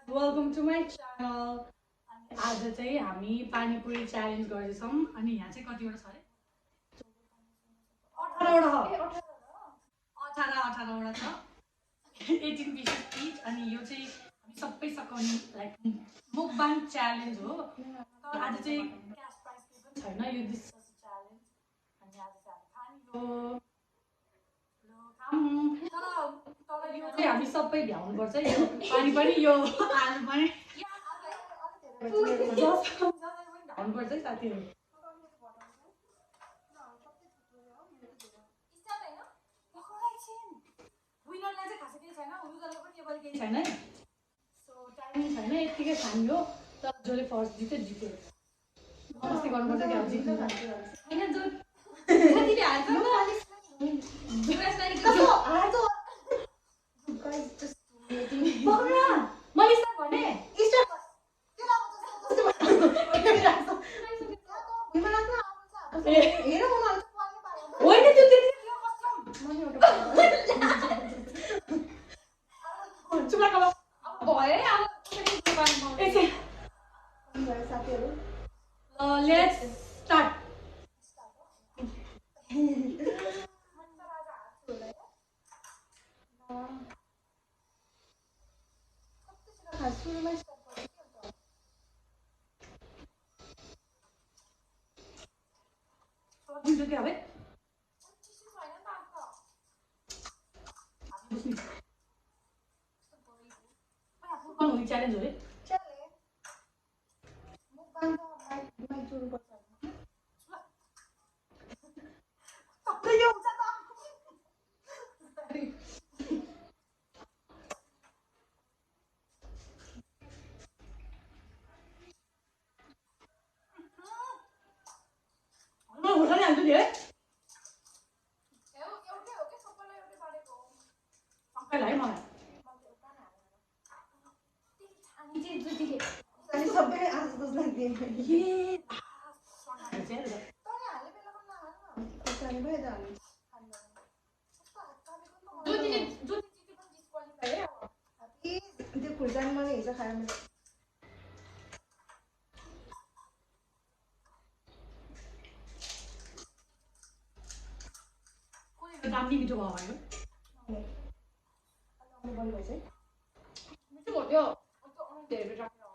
Welcome to my channel. आज चाहिँ हामी पानीपुरी च्यालेन्ज गर्दैछौँ अनि यहाँ चाहिँ कतिवटा छ अरे 18वटा छ 18 pieces each अनि यो चाहिँ हामी सबै सकाउने लाइक मुकबाङ च्यालेन्ज हो तर आज चाहिँ क्याश प्राइज केही पनि छैन यो दिस च्यालेन्ज अनि आज चाहिँ हामी तर यो चाहिँ हामी सबै भ्याउनुपर्छ यो पानी पनि यो आलु पनि भ्याउनुपर्छ है साथीहरू विनरलाई चाहिँ खासै केही छैन लुजरलाई पनि यो पालि केही छैन है सो टाइमिङ छैन यत्तिकै खाने हो तर जसले फर्स्ट जित्यो जित्यो मस्ती गर्नुपर्छ कि अब जित्नु होइन जो साथीले हाल्छ नि मैले स्टार्ट भने होइन त्यो त्यति Let's start. क्या भाई च्यालेन्ज हो रे दामी मिठो भयो मिठो भयो धेरै राखेर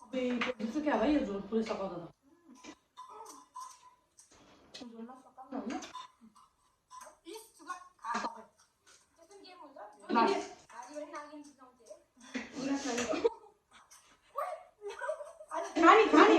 अबे त्यो क्या भाइ यो झोल पुरै सकाउँदा खाने खाने खानु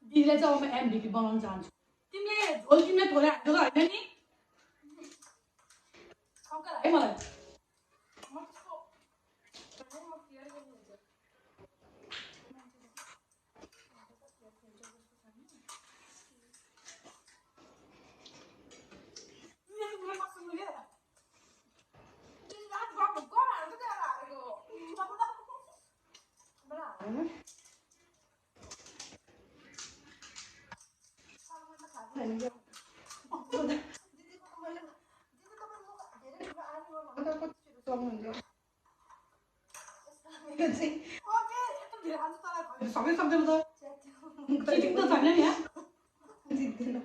दिदीलाई चाहिँ अब म एमभिपी बनाउन चाहन्छु तिमीले झोल तिमीले थोरै हाल्नु होइन नि है मलाई सक्दैन त चिटिङ त छैन नि यहाँ जित्दैन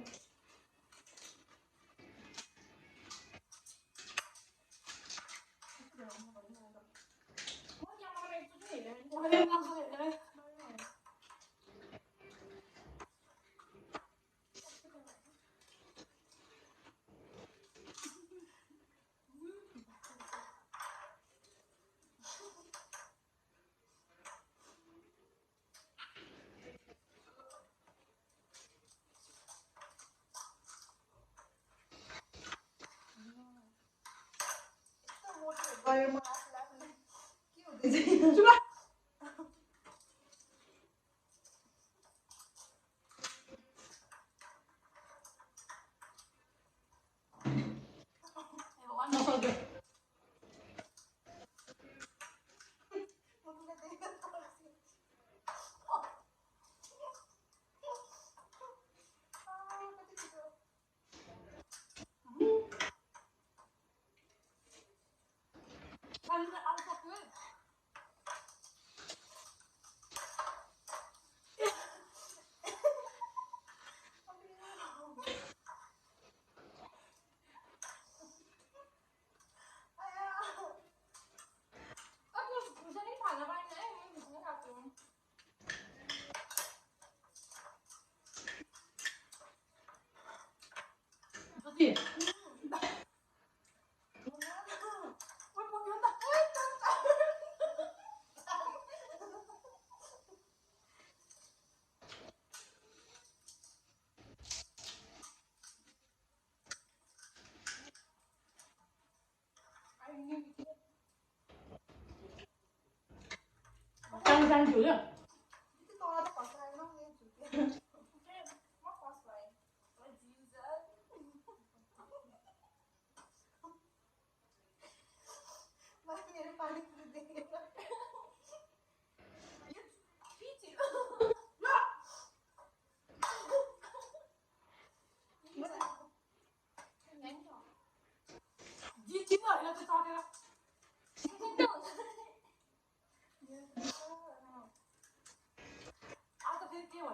गएर म आफूलाई के हुँदैछ सुगा नसक्यो के सानो सानो थियो क्या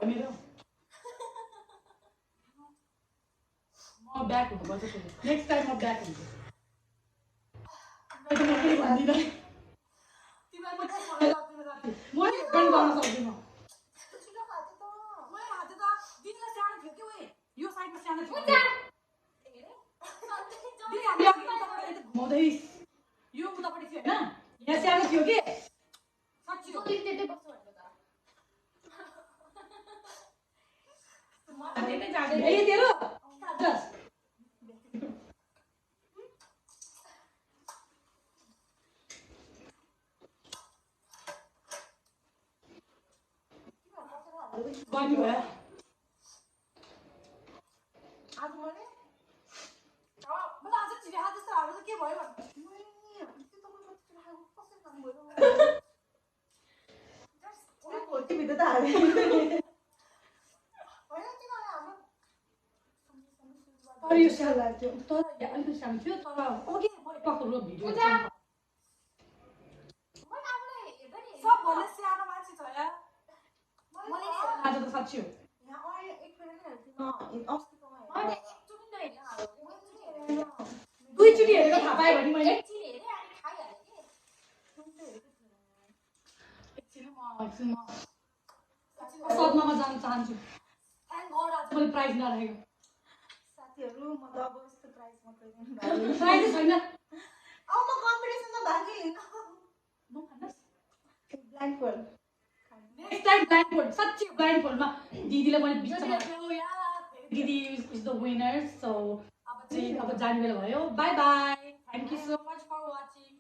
मेरो म ब्याक हुनुपर्छ फेरि नेक्स्ट टाइम म ब्याक हुन्छु म केही भन्दिनँ तिमीलाई म के भन्नु सक्दिनँ साथी म पनि गर्न सक्दिनँ दिदीलाई सानो थियो कि उयो यो साइडमा सानो थियो दिदी हामीले अघि उताबाट यता घुमाउँदै यो उतापट्टि थियो होइन यहाँ सानो थियो कि साँच्ची हो त्यतै बस्छ भनेको त ए तेरो बानी भयो आज मैले मलाई आज चिया जस्तो हाल्नु त के भयो भित्र त हाले तर यो सानो लाग्थ्यो तर यहाँ अलिकति सानो थियो तर अघि म एकपल्ट भिडियो सबभन्दा सानो मान्छे छ यहाँ आज त साँच्ची हो दुईचोटि हेरेर थाहा पाएँ भने मैले एकछिन म सदमामा जान चाहन्छु आज मैले प्राइज नराखेको साथीहरू म त अब यस्तो प्राइजमा कहिले प्राइज छैन अब म कम्पिटिसनमा भाग लिन blind fold next time blind fold साँच्ची ब्लाइन्ड फोल्डमा दिदीलाई मैले बिचमा दिदी इज द विनर सो अब जाने बेला भयो bye bye thank you so much for watching